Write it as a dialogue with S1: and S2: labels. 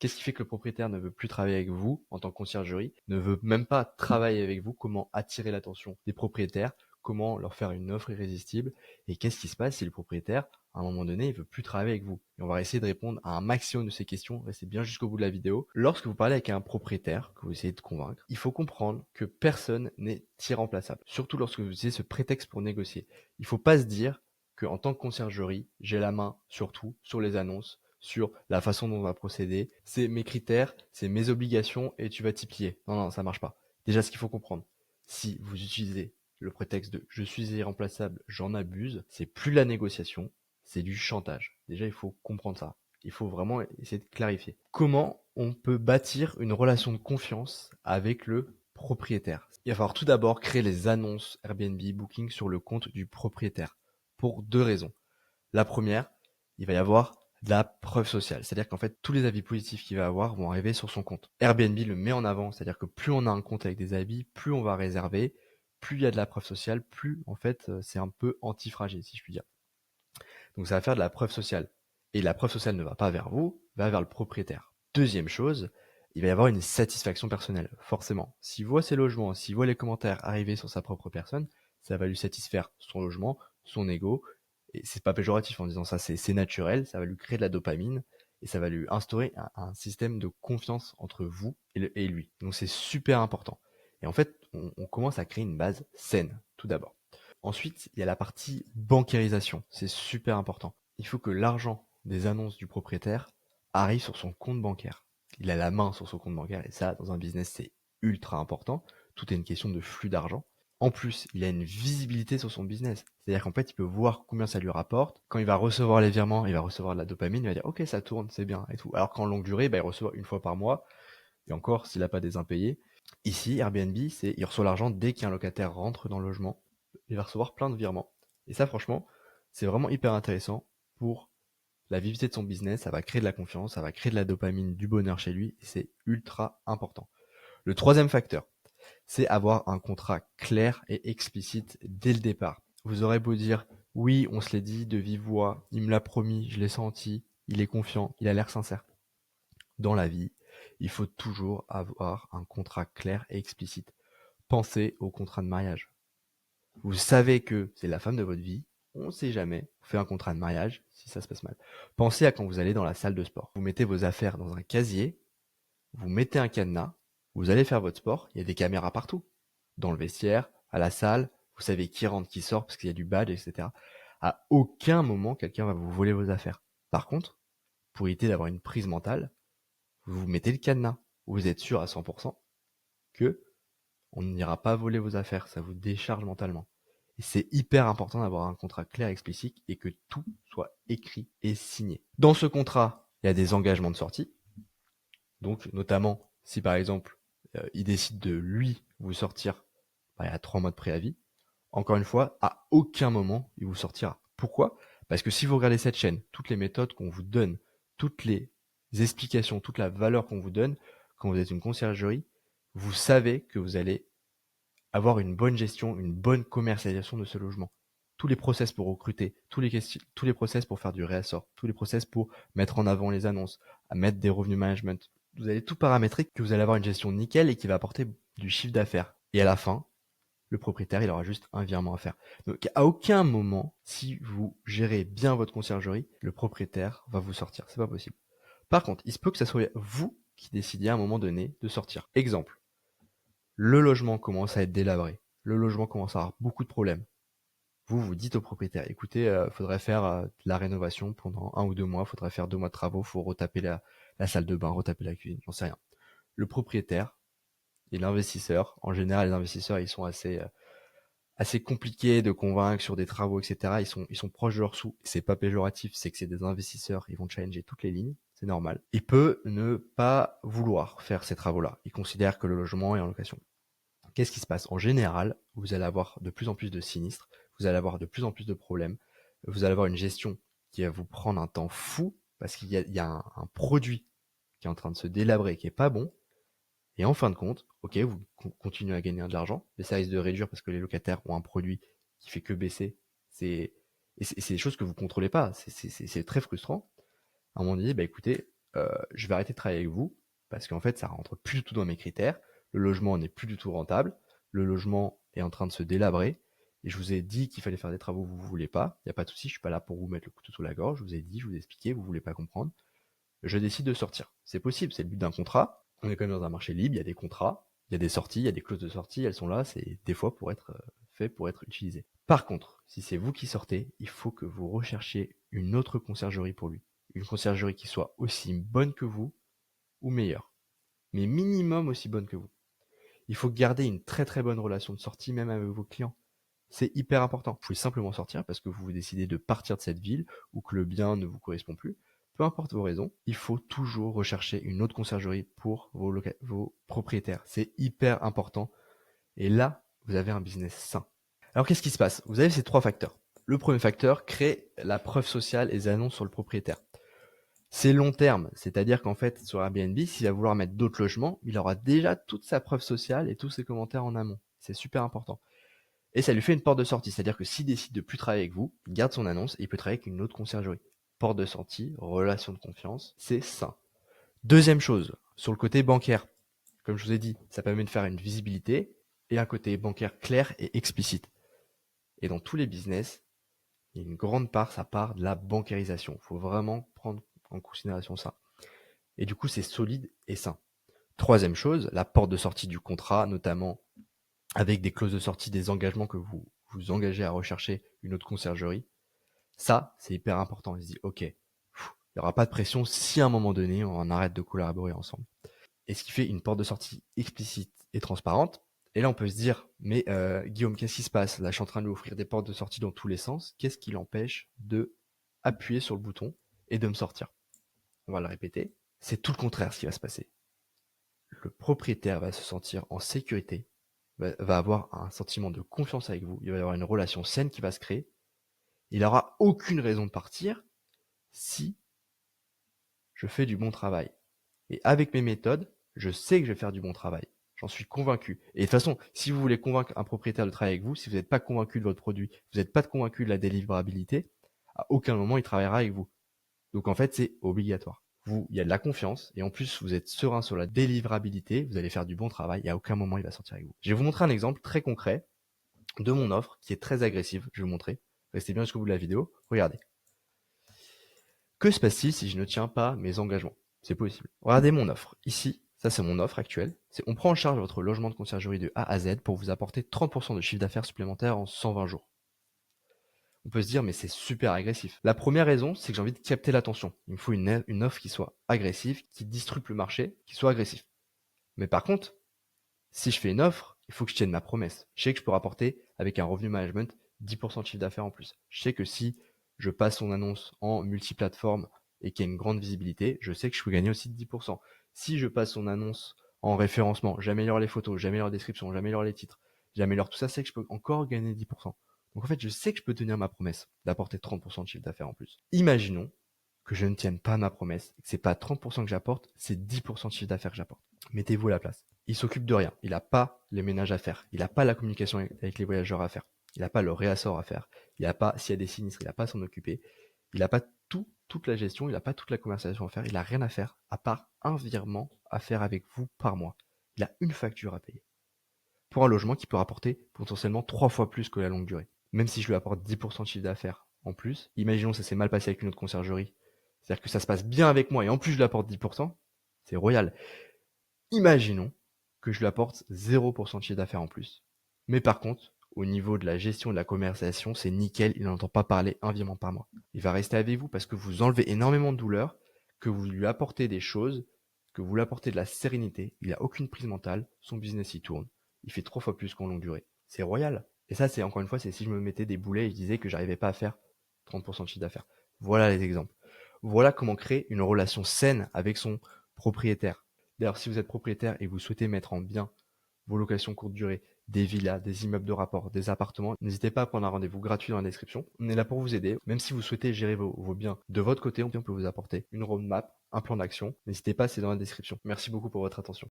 S1: Qu'est-ce qui fait que le propriétaire ne veut plus travailler avec vous en tant que conciergerie, ne veut même pas travailler avec vous? Comment attirer l'attention des propriétaires? Comment leur faire une offre irrésistible? Et qu'est-ce qui se passe si le propriétaire, à un moment donné, il veut plus travailler avec vous? Et on va essayer de répondre à un maximum de ces questions. Restez bien jusqu'au bout de la vidéo. Lorsque vous parlez avec un propriétaire, que vous essayez de convaincre, il faut comprendre que personne n'est irremplaçable. Surtout lorsque vous utilisez ce prétexte pour négocier. Il faut pas se dire que en tant que conciergerie, j'ai la main sur tout, sur les annonces, sur la façon dont on va procéder. C'est mes critères, c'est mes obligations et tu vas t'y plier. Non, non, ça marche pas. Déjà, ce qu'il faut comprendre, si vous utilisez le prétexte de je suis irremplaçable, j'en abuse, c'est plus la négociation, c'est du chantage. Déjà, il faut comprendre ça. Il faut vraiment essayer de clarifier. Comment on peut bâtir une relation de confiance avec le propriétaire? Il va falloir tout d'abord créer les annonces Airbnb Booking sur le compte du propriétaire pour deux raisons. La première, il va y avoir de la preuve sociale. C'est-à-dire qu'en fait, tous les avis positifs qu'il va avoir vont arriver sur son compte. Airbnb le met en avant, c'est-à-dire que plus on a un compte avec des avis, plus on va réserver, plus il y a de la preuve sociale, plus en fait c'est un peu antifragile, si je puis dire. Donc ça va faire de la preuve sociale. Et la preuve sociale ne va pas vers vous, va vers le propriétaire. Deuxième chose, il va y avoir une satisfaction personnelle, forcément. S'il voit ses logements, s'il voit les commentaires arriver sur sa propre personne, ça va lui satisfaire son logement, son ego, et c'est pas péjoratif en disant ça, c'est naturel, ça va lui créer de la dopamine, et ça va lui instaurer un système de confiance entre vous et lui. Donc c'est super important. Et en fait, on commence à créer une base saine, tout d'abord. Ensuite, il y a la partie bancarisation. C'est super important. Il faut que l'argent des annonces du propriétaire arrive sur son compte bancaire. Il a la main sur son compte bancaire et ça, dans un business, c'est ultra important. Tout est une question de flux d'argent. En plus, il a une visibilité sur son business. C'est-à-dire qu'en fait, il peut voir combien ça lui rapporte. Quand il va recevoir les virements, il va recevoir de la dopamine, il va dire OK, ça tourne, c'est bien et tout. Alors qu'en longue durée, il reçoit une fois par mois et encore s'il n'a pas des impayés. Ici, Airbnb, c'est il reçoit l'argent dès qu'un locataire rentre dans le logement. Il va recevoir plein de virements. Et ça, franchement, c'est vraiment hyper intéressant pour la vivacité de son business. Ça va créer de la confiance, ça va créer de la dopamine, du bonheur chez lui. Et c'est ultra important. Le troisième facteur, c'est avoir un contrat clair et explicite dès le départ. Vous aurez beau dire, oui, on se l'est dit de vive voix, il me l'a promis, je l'ai senti, il est confiant, il a l'air sincère. Dans la vie, il faut toujours avoir un contrat clair et explicite. Pensez au contrat de mariage. Vous savez que c'est la femme de votre vie, on ne sait jamais, vous faites un contrat de mariage si ça se passe mal. Pensez à quand vous allez dans la salle de sport. Vous mettez vos affaires dans un casier, vous mettez un cadenas, vous allez faire votre sport, il y a des caméras partout. Dans le vestiaire, à la salle, vous savez qui rentre, qui sort parce qu'il y a du badge, etc. À aucun moment, quelqu'un va vous voler vos affaires. Par contre, pour éviter d'avoir une prise mentale, vous mettez le cadenas. Vous êtes sûr à 100% que on n'ira pas voler vos affaires, ça vous décharge mentalement. Et c'est hyper important d'avoir un contrat clair et explicite et que tout soit écrit et signé. Dans ce contrat, il y a des engagements de sortie. Donc, notamment, si par exemple, il décide de lui vous sortir, il y a 3 mois de préavis. Encore une fois, à aucun moment, il vous sortira. Pourquoi? Parce que si vous regardez cette chaîne, toutes les méthodes qu'on vous donne, toutes les explications, toute la valeur qu'on vous donne, quand vous êtes une conciergerie, vous savez que vous allez avoir une bonne gestion, une bonne commercialisation de ce logement. Tous les process pour recruter, tous les process pour faire du réassort, tous les process pour mettre en avant les annonces, à mettre des revenus management. Vous allez tout paramétrer, que vous allez avoir une gestion nickel et qui va apporter du chiffre d'affaires. Et à la fin, le propriétaire, il aura juste un virement à faire. Donc, à aucun moment, si vous gérez bien votre conciergerie, le propriétaire va vous sortir. C'est pas possible. Par contre, il se peut que ce soit vous qui décidiez à un moment donné de sortir. Exemple. Le logement commence à être délabré. Le logement commence à avoir beaucoup de problèmes. Vous dites au propriétaire, écoutez, faudrait faire de la rénovation pendant 1 ou 2 mois, faudrait faire 2 mois de travaux, faut retaper la salle de bain, retaper la cuisine, j'en sais rien. Le propriétaire et l'investisseur, en général, les investisseurs, ils sont assez compliqués de convaincre sur des travaux, etc. Ils sont proches de leurs sous. C'est pas péjoratif, c'est que c'est des investisseurs, ils vont challenger toutes les lignes, c'est normal. Il peut ne pas vouloir faire ces travaux-là. Il considère que le logement est en location. Qu'est-ce qui se passe? En général, vous allez avoir de plus en plus de sinistres, vous allez avoir de plus en plus de problèmes, vous allez avoir une gestion qui va vous prendre un temps fou parce qu'il y a un produit qui est en train de se délabrer, qui est pas bon, et en fin de compte, ok, vous continuez à gagner de l'argent, mais ça risque de réduire parce que les locataires ont un produit qui fait que baisser. C'est, et c'est des choses que vous contrôlez pas, c'est très frustrant. À un moment donné, bah écoutez, je vais arrêter de travailler avec vous parce qu'en fait, ça rentre plus du tout dans mes critères. Le logement n'est plus du tout rentable. Le logement est en train de se délabrer. Et je vous ai dit qu'il fallait faire des travaux, vous ne voulez pas. Il n'y a pas de souci, je suis pas là pour vous mettre le couteau sous la gorge. Je vous ai dit, je vous ai expliqué, vous voulez pas comprendre. Je décide de sortir. C'est possible, c'est le but d'un contrat. On est quand même dans un marché libre, il y a des contrats, il y a des sorties, il y a des clauses de sortie, elles sont là, c'est des fois pour être fait pour être utilisé. Par contre, si c'est vous qui sortez, il faut que vous recherchiez une autre conciergerie pour lui. Une conciergerie qui soit aussi bonne que vous ou meilleure, mais minimum aussi bonne que vous. Il faut garder une très très bonne relation de sortie même avec vos clients. C'est hyper important. Vous pouvez simplement sortir parce que vous décidez de partir de cette ville ou que le bien ne vous correspond plus. Peu importe vos raisons, il faut toujours rechercher une autre conciergerie pour vos propriétaires. C'est hyper important. Et là, vous avez un business sain. Alors qu'est-ce qui se passe? Vous avez ces 3 facteurs. Le premier facteur, créer la preuve sociale et les annonces sur le propriétaire. C'est long terme, c'est-à-dire qu'en fait, sur Airbnb, s'il va vouloir mettre d'autres logements, il aura déjà toute sa preuve sociale et tous ses commentaires en amont. C'est super important. Et ça lui fait une porte de sortie, c'est-à-dire que s'il décide de plus travailler avec vous, il garde son annonce et il peut travailler avec une autre conciergerie. Porte de sortie, relation de confiance, c'est sain. Deuxième chose, sur le côté bancaire, comme je vous ai dit, ça permet de faire une visibilité et un côté bancaire clair et explicite. Et dans tous les business, il y a une grande part, ça part de la bancarisation. Il faut vraiment prendre en considération ça. Et du coup, c'est solide et sain. Troisième chose, la porte de sortie du contrat, notamment avec des clauses de sortie, des engagements que vous vous engagez à rechercher une autre conciergerie. Ça, c'est hyper important. Il se dit, ok, il n'y aura pas de pression si à un moment donné, on en arrête de collaborer ensemble. Et ce qui fait une porte de sortie explicite et transparente. Et là, on peut se dire, mais Guillaume, qu'est-ce qui se passe? Là, je suis en train de lui offrir des portes de sortie dans tous les sens. Qu'est-ce qui l'empêche de appuyer sur le bouton et de me sortir? On va le répéter. C'est tout le contraire ce qui va se passer. Le propriétaire va se sentir en sécurité, va avoir un sentiment de confiance avec vous, il va y avoir une relation saine qui va se créer. Il n'aura aucune raison de partir si je fais du bon travail. Et avec mes méthodes, je sais que je vais faire du bon travail. J'en suis convaincu. Et de toute façon, si vous voulez convaincre un propriétaire de travailler avec vous, si vous n'êtes pas convaincu de votre produit, vous n'êtes pas convaincu de la délivrabilité, à aucun moment il travaillera avec vous. Donc en fait, c'est obligatoire. Il y a de la confiance et en plus vous êtes serein sur la délivrabilité, vous allez faire du bon travail et à aucun moment il va sortir avec vous. Je vais vous montrer un exemple très concret de mon offre qui est très agressive. Je vais vous montrer. Restez bien jusqu'au bout de la vidéo. Regardez. Que se passe-t-il si je ne tiens pas mes engagements? C'est possible. Regardez mon offre. Ici, ça c'est mon offre actuelle. On prend en charge votre logement de conciergerie de A à Z pour vous apporter 30% de chiffre d'affaires supplémentaire en 120 jours. On peut se dire, mais c'est super agressif. La première raison, c'est que j'ai envie de capter l'attention. Il me faut une offre qui soit agressive, qui disrupte le marché, qui soit agressif. Mais par contre, si je fais une offre, il faut que je tienne ma promesse. Je sais que je peux rapporter, avec un revenu management, 10% de chiffre d'affaires en plus. Je sais que si je passe son annonce en multiplateforme et qu'il y a une grande visibilité, je sais que je peux gagner aussi 10%. Si je passe son annonce en référencement, j'améliore les photos, j'améliore la description, j'améliore les titres, j'améliore tout ça, c'est que je peux encore gagner 10%. Donc en fait, je sais que je peux tenir ma promesse d'apporter 30% de chiffre d'affaires en plus. Imaginons que je ne tienne pas ma promesse, que c'est pas 30% que j'apporte, c'est 10% de chiffre d'affaires que j'apporte. Mettez-vous à la place. Il s'occupe de rien. Il n'a pas les ménages à faire. Il n'a pas la communication avec les voyageurs à faire. Il n'a pas le réassort à faire. Il n'a pas, s'il y a des sinistres, il n'a pas à s'en occuper. Il n'a pas toute la gestion, il n'a pas toute la commercialisation à faire. Il n'a rien à faire, à part un virement à faire avec vous par mois. Il a une facture à payer. Pour un logement qui peut rapporter potentiellement 3 fois plus que la longue durée. Même si je lui apporte 10% de chiffre d'affaires en plus, imaginons que ça s'est mal passé avec une autre conciergerie. C'est-à-dire que ça se passe bien avec moi et en plus je lui apporte 10%, c'est royal. Imaginons que je lui apporte 0% de chiffre d'affaires en plus. Mais par contre, au niveau de la gestion de la commercialisation, c'est nickel, il n'entend pas parler un virement par mois. Il va rester avec vous parce que vous enlevez énormément de douleur, que vous lui apportez des choses, que vous lui apportez de la sérénité, il n'a aucune prise mentale, son business il tourne, il fait 3 fois plus qu'en longue durée. C'est royal. Et ça, c'est encore une fois, c'est si je me mettais des boulets et je disais que j'arrivais pas à faire 30% de chiffre d'affaires. Voilà les exemples. Voilà comment créer une relation saine avec son propriétaire. D'ailleurs, si vous êtes propriétaire et vous souhaitez mettre en bien vos locations courte durée, des villas, des immeubles de rapport, des appartements, n'hésitez pas à prendre un rendez-vous gratuit dans la description. On est là pour vous aider. Même si vous souhaitez gérer vos biens de votre côté, on peut vous apporter une roadmap, un plan d'action. N'hésitez pas, c'est dans la description. Merci beaucoup pour votre attention.